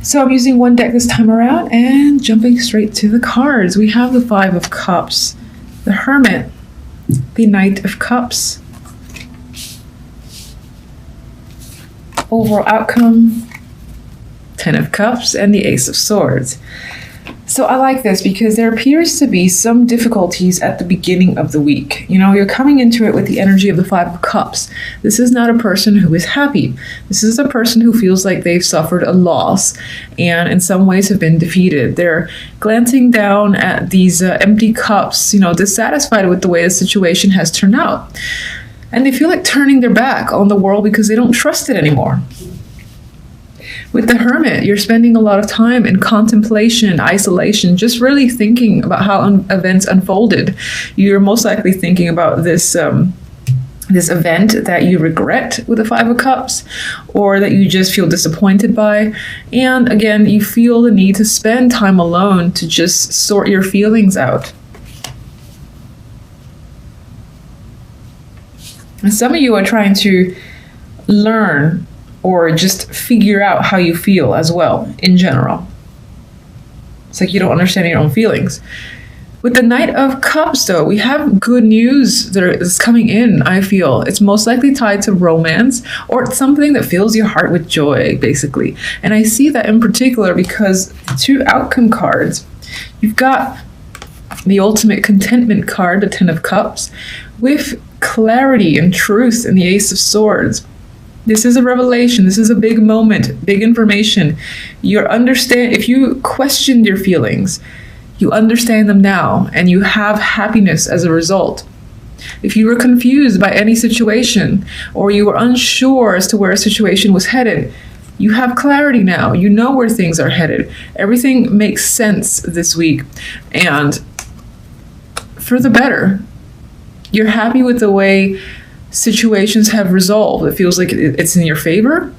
So I'm using one deck this time around and jumping straight to the cards. We have the Five of Cups, the Hermit, the Knight of Cups, overall outcome, Ten of Cups, and the Ace of Swords. So I like this because there appears to be some difficulties at the beginning of the week. You know, you're coming into it with the energy of the Five of Cups. This is not a person who is happy. This is a person who feels like they've suffered a loss and in some ways have been defeated. They're glancing down at these empty cups, you know, dissatisfied with the way the situation has turned out. And they feel like turning their back on the world because they don't trust it anymore. With the Hermit, you're spending a lot of time in contemplation, isolation, just really thinking about how events unfolded. You're most likely thinking about this event that you regret with the Five of Cups, or that you just feel disappointed by. And again, you feel the need to spend time alone to just sort your feelings out. And some of you are trying to learn or just figure out how you feel as well, in general. It's like you don't understand your own feelings. With the Knight of Cups, though, we have good news that is coming in, I feel. It's most likely tied to romance, or it's something that fills your heart with joy, basically. And I see that in particular because two outcome cards, you've got the ultimate contentment card, the Ten of Cups, with clarity and truth in the Ace of Swords. This is a revelation. This is a big moment, big information. If you questioned your feelings, you understand them now, and you have happiness as a result. If you were confused by any situation, or you were unsure as to where a situation was headed, you have clarity now. You know where things are headed. Everything makes sense this week, and for the better. You're happy with the way situations have resolved. It feels like it's in your favor.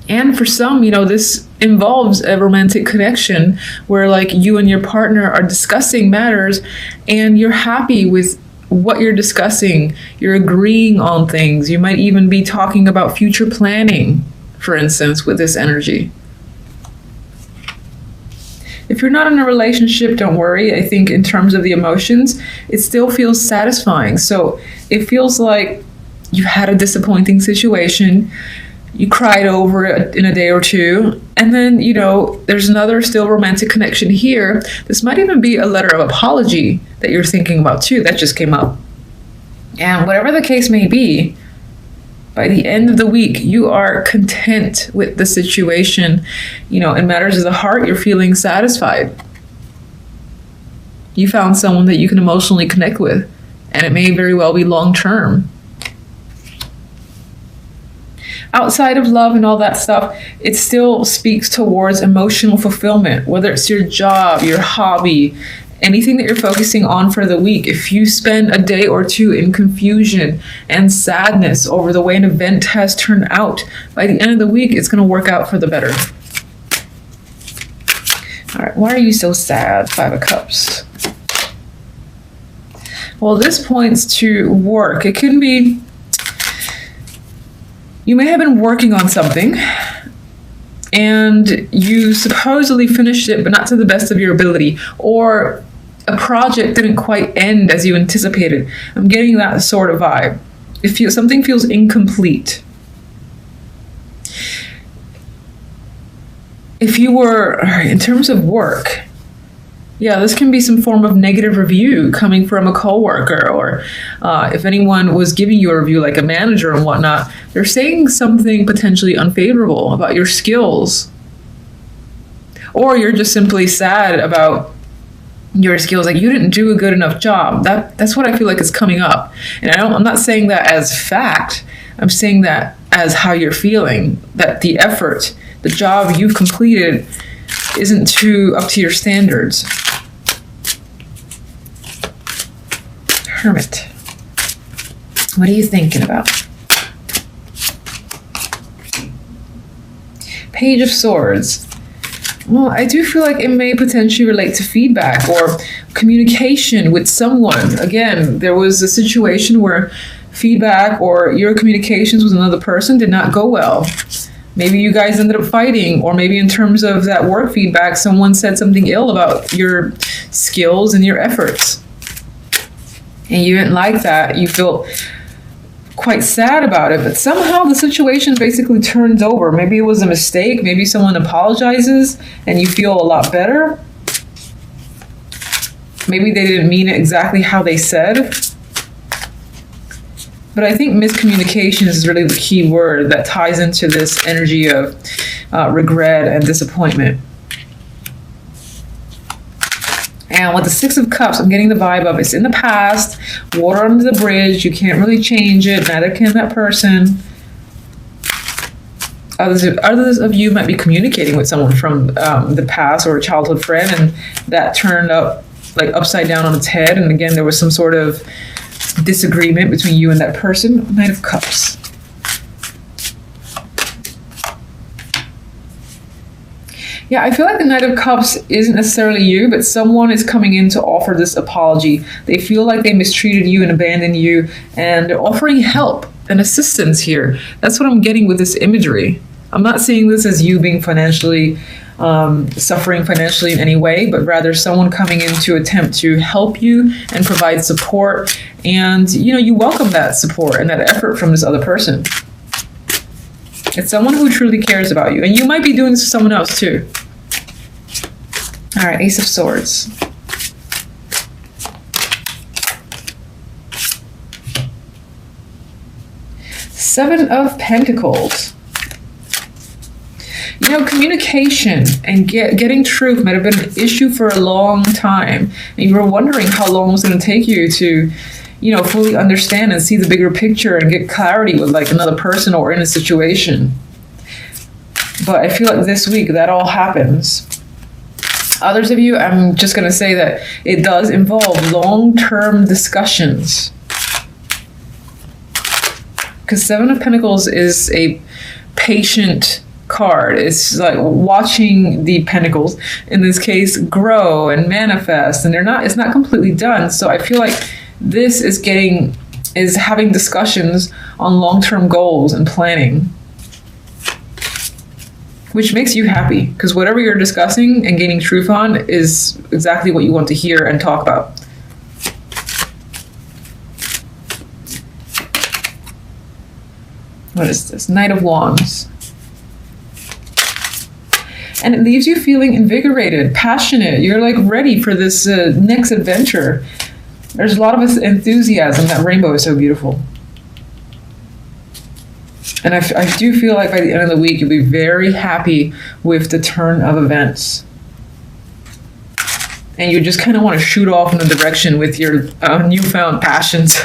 And for some, you know, this involves a romantic connection where like you and your partner are discussing matters and you're happy with what you're discussing. You're agreeing on things. You might even be talking about future planning, for instance, with this energy. If you're not in a relationship, don't worry. I think in terms of the emotions, it still feels satisfying. So it feels like you had a disappointing situation, you cried over it in a day or two, and then, you know, there's another still romantic connection here. This might even be a letter of apology that you're thinking about too. That just came up. And whatever the case may be, by the end of the week, you are content with the situation. You know, in matters of the heart, you're feeling satisfied. You found someone that you can emotionally connect with, and it may very well be long-term. Outside of love and all that stuff, it still speaks towards emotional fulfillment, whether it's your job, your hobby, anything that you're focusing on for the week. If you spend a day or two in confusion and sadness over the way an event has turned out, by the end of the week, it's going to work out for the better. All right, why are you so sad? Five of Cups. Well, this points to work. It can be, you may have been working on something and you supposedly finished it, but not to the best of your ability, or a project didn't quite end as you anticipated. I'm getting that sort of vibe. Something feels incomplete. If you were, in terms of work, yeah, this can be some form of negative review coming from a coworker, or if anyone was giving you a review, like a manager and whatnot, they're saying something potentially unfavorable about your skills. Or you're just simply sad about your skills, like you didn't do a good enough job. That's what I feel like is coming up. And I'm not saying that as fact. I'm saying that as how you're feeling, that the effort, the job you've completed isn't up to your standards. Hermit. What are you thinking about? Page of Swords. Well, I do feel like it may potentially relate to feedback or communication with someone. Again, there was a situation where feedback or your communications with another person did not go well. Maybe you guys ended up fighting, or maybe in terms of that work feedback, someone said something ill about your skills and your efforts. And you didn't like that. You felt quite sad about it, but somehow the situation basically turns over. Maybe it was a mistake. Maybe someone apologizes and you feel a lot better. Maybe they didn't mean it exactly how they said. But I think miscommunication is really the key word that ties into this energy of regret and disappointment. And with the Six of Cups, I'm getting the vibe of it's in the past, water under the bridge, you can't really change it, neither can that person. Others of you might be communicating with someone from the past or a childhood friend, and that turned up like upside down on its head. And again, there was some sort of disagreement between you and that person. Knight of Cups. Yeah, I feel like the Knight of Cups isn't necessarily you, but someone is coming in to offer this apology. They feel like they mistreated you and abandoned you, and they're offering help and assistance here. That's what I'm getting with this imagery. I'm not seeing this as you being financially suffering financially in any way, but rather someone coming in to attempt to help you and provide support. And, you know, you welcome that support and that effort from this other person. It's someone who truly cares about you. And you might be doing this to someone else too. All right, Ace of Swords. Seven of Pentacles. You know, communication and getting truth might have been an issue for a long time. And you were wondering how long it was going to take you to, you know, fully understand and see the bigger picture and get clarity with like another person or in a situation. But I feel like this week that all happens. Others of you, I'm just going to say that it does involve long-term discussions. Because Seven of Pentacles is a patient card. It's like watching the pentacles, in this case, grow and manifest, and it's not completely done. So I feel like this is having discussions on long-term goals and planning, which makes you happy, because whatever you're discussing and gaining truth on is exactly what you want to hear and talk about. What is this? Knight of Wands. And it leaves you feeling invigorated, passionate. You're like ready for this next adventure. There's a lot of enthusiasm. That rainbow is so beautiful. And I do feel like by the end of the week, you'll be very happy with the turn of events. And you just kind of want to shoot off in a direction with your newfound passions.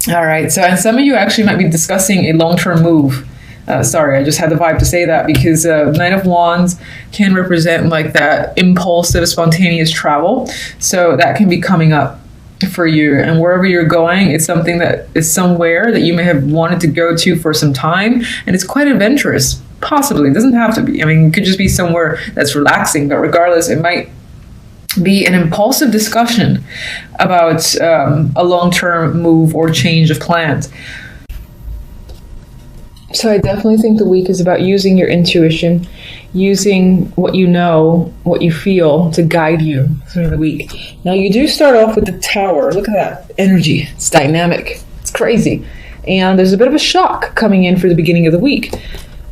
All right. So, and some of you actually might be discussing a long-term move. Sorry, I just had the vibe to say that because Knight of Wands can represent like that impulsive, spontaneous travel. So that can be coming up for you. And wherever you're going, it's something that is somewhere that you may have wanted to go to for some time. And it's quite adventurous, possibly. It doesn't have to be. I mean, it could just be somewhere that's relaxing. But regardless, it might be an impulsive discussion about a long-term move or change of plans. So I definitely think the week is about using your intuition, using what you know, what you feel to guide you through the week. Now you do start off with the Tower. Look at that energy. It's dynamic. It's crazy. And there's a bit of a shock coming in for the beginning of the week.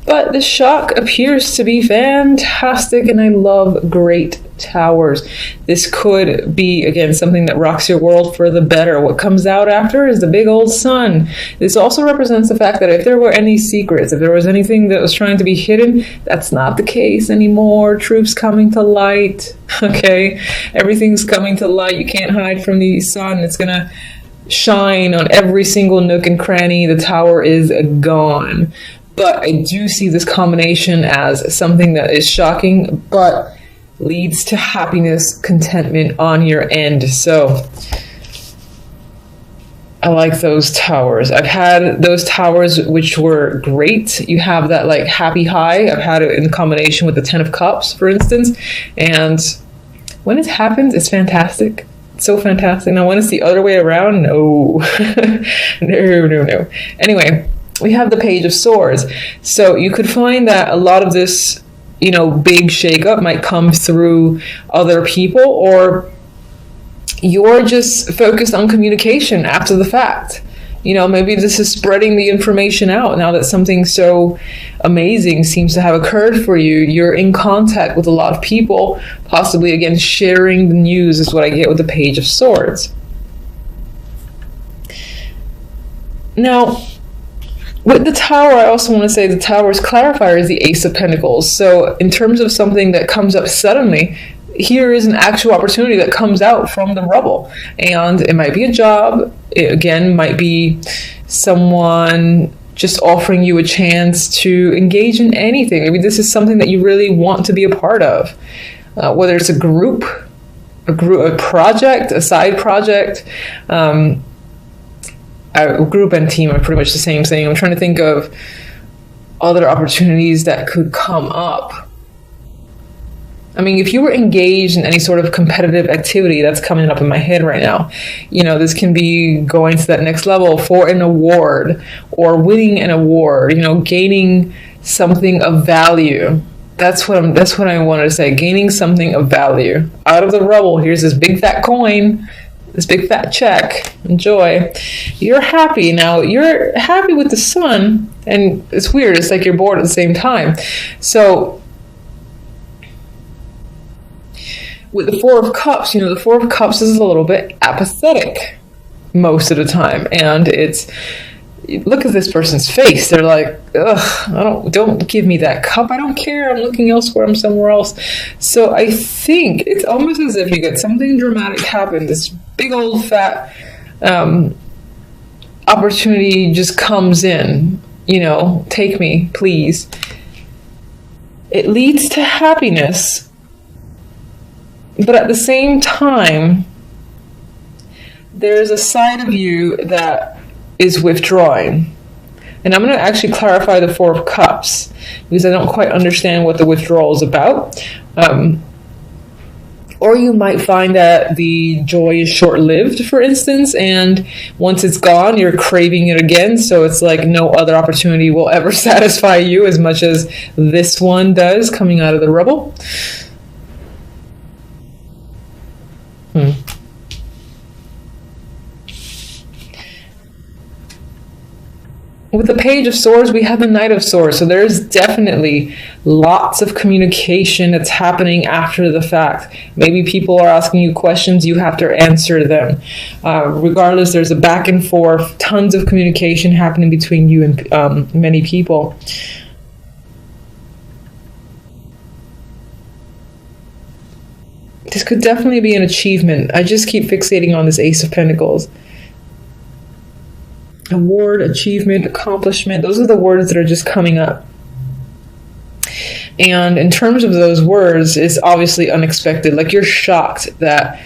But the shock appears to be fantastic, and I love great towers. This could be, again, something that rocks your world for the better. What comes out after is the big old sun. This also represents the fact that if there were any secrets, if there was anything that was trying to be hidden, that's not the case anymore. Truth's coming to light, okay? Everything's coming to light. You can't hide from the sun. It's gonna shine on every single nook and cranny. The tower is gone. But I do see this combination as something that is shocking, but leads to happiness, contentment on your end. So I like those towers. I've had those towers which were great. You have that like happy high. I've had it in combination with the Ten of Cups, for instance. And when it happens, it's fantastic. It's so fantastic. Now when it's the other way around, no. No. Anyway. we have the Page of Swords. So you could find that a lot of this, big shakeup might come through other people, or you're just focused on communication after the fact. Maybe this is spreading the information out now that something so amazing seems to have occurred for you. You're in contact with a lot of people, possibly, again, sharing the news is what I get with the Page of Swords. Now, with the Tower, I also want to say the Tower's clarifier is the Ace of Pentacles. So in terms of something that comes up suddenly, here is an actual opportunity that comes out from the rubble. And it might be a job. It, again, might be someone just offering you a chance to engage in anything. Maybe this is something that you really want to be a part of. Whether it's a group, a project, a side project, a group and team are pretty much the same thing. I'm trying to think of other opportunities that could come up. I mean, if you were engaged in any sort of competitive activity, that's coming up in my head right now. This can be going to that next level for an award, or winning an award, gaining something of value. That's what I wanted to say. Gaining something of value. Out of the rubble, here's this big fat coin, this big fat check. Enjoy. You're happy now. You're happy with the Sun, and it's weird. It's like you're bored at the same time. So with the Four of Cups, the Four of Cups is a little bit apathetic most of the time. And look at this person's face. They're like, ugh, don't give me that cup. I don't care. I'm looking elsewhere. I'm somewhere else. So I think it's almost as if you get something dramatic happen. This big old fat opportunity just comes in. Take me, please. It leads to happiness. But at the same time, there's a side of you that is withdrawing. And I'm going to actually clarify the Four of Cups, because I don't quite understand what the withdrawal is about. Or you might find that the joy is short-lived, for instance, and once it's gone, you're craving it again. So it's like no other opportunity will ever satisfy you as much as this one does, coming out of the rubble. With the Page of Swords, we have the Knight of Swords. So there's definitely lots of communication that's happening after the fact. Maybe people are asking you questions, you have to answer them. Regardless, there's a back and forth, tons of communication happening between you and many people. This could definitely be an achievement. I just keep fixating on this Ace of Pentacles. Award, achievement, accomplishment. Those are the words that are just coming up. And in terms of those words, it's obviously unexpected. Like you're shocked that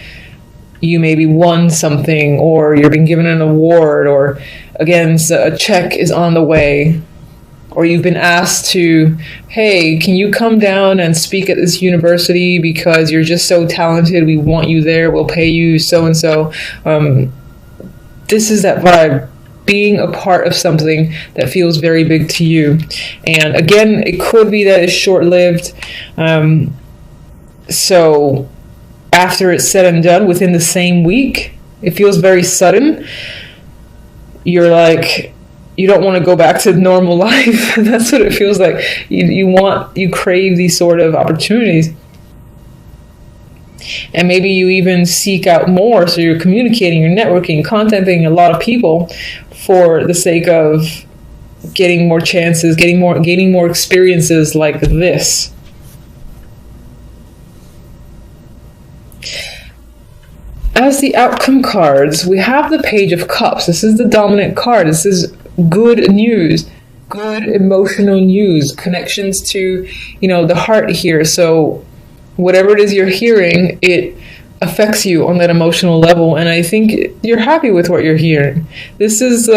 you maybe won something, or you've been given an award, or again, a check is on the way. Or you've been asked to, hey, can you come down and speak at this university because you're just so talented, we want you there, we'll pay you so-and-so. This is that vibe, being a part of something that feels very big to you. And again, it could be that it's short-lived. So after it's said and done, within the same week, it feels very sudden. You're like, you don't want to go back to normal life. That's what it feels like. You crave these sort of opportunities. And maybe you even seek out more. So you're communicating, you're networking, contacting a lot of people for the sake of getting more chances, gaining more experiences like this. As the outcome cards, we have the Page of Cups. This is the dominant card. This is good news, good emotional news, connections to, the heart here. So whatever it is you're hearing, it affects you on that emotional level. And I think you're happy with what you're hearing. This is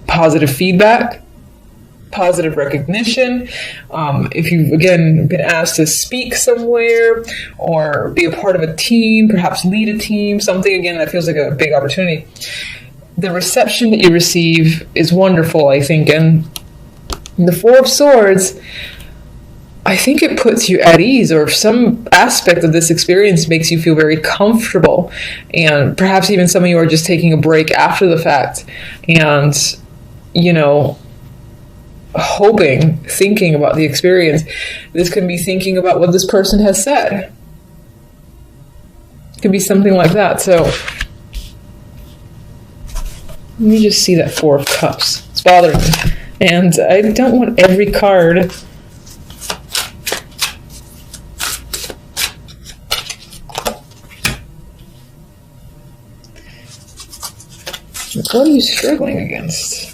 positive feedback, positive recognition. If you've, again, been asked to speak somewhere or be a part of a team, perhaps lead a team, something, again, that feels like a big opportunity. The reception that you receive is wonderful, I think, and The Four of Swords, I think it puts you at ease, or some aspect of this experience makes you feel very comfortable. And perhaps even some of you are just taking a break after the fact and, you know, thinking about the experience. This can be thinking about what this person has said. It could be something like that. So let me just see that Four of Cups. It's bothering me. And I don't want every card. What are you struggling against?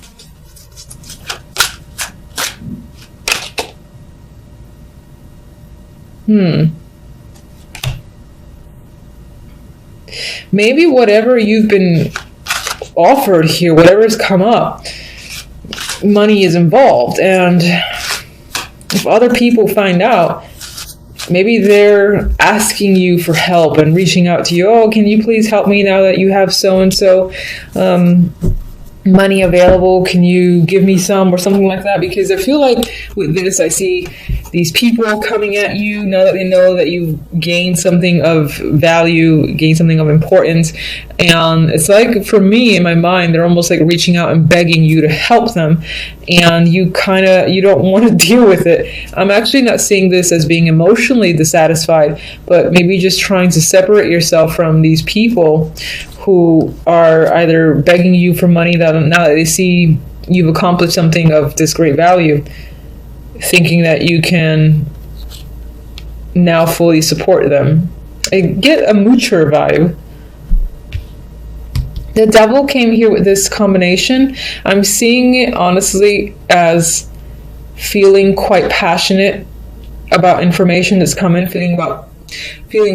Maybe whatever you've been offered here, whatever's come up, money is involved. And if other people find out, maybe they're asking you for help and reaching out to you. Oh, can you please help me now that you have so-and-so money available? Can you give me some, or something like that? Because I feel like with this, I see these people coming at you now that they know that you've gained something of value, gained something of importance. And it's like, for me, in my mind, they're almost like reaching out and begging you to help them. And you don't want to deal with it. I'm actually not seeing this as being emotionally dissatisfied, but maybe just trying to separate yourself from these people who are either begging you for money now that they see you've accomplished something of this great value, thinking that you can now fully support them. I get a moocher vibe. The Devil came here with this combination. I'm seeing it honestly as feeling quite passionate about information that's coming, feeling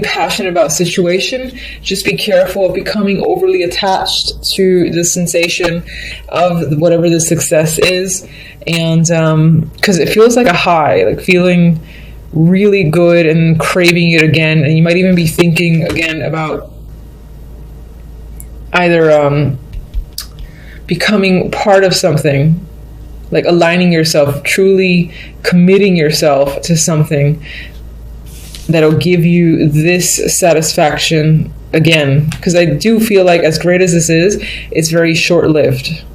passionate about situation. Just be careful of becoming overly attached to the sensation of whatever the success is. And because it feels like a high, like feeling really good and craving it again. And you might even be thinking again about either becoming part of something, like aligning yourself, truly committing yourself to something that'll give you this satisfaction again. Because I do feel like, as great as this is, it's very short-lived.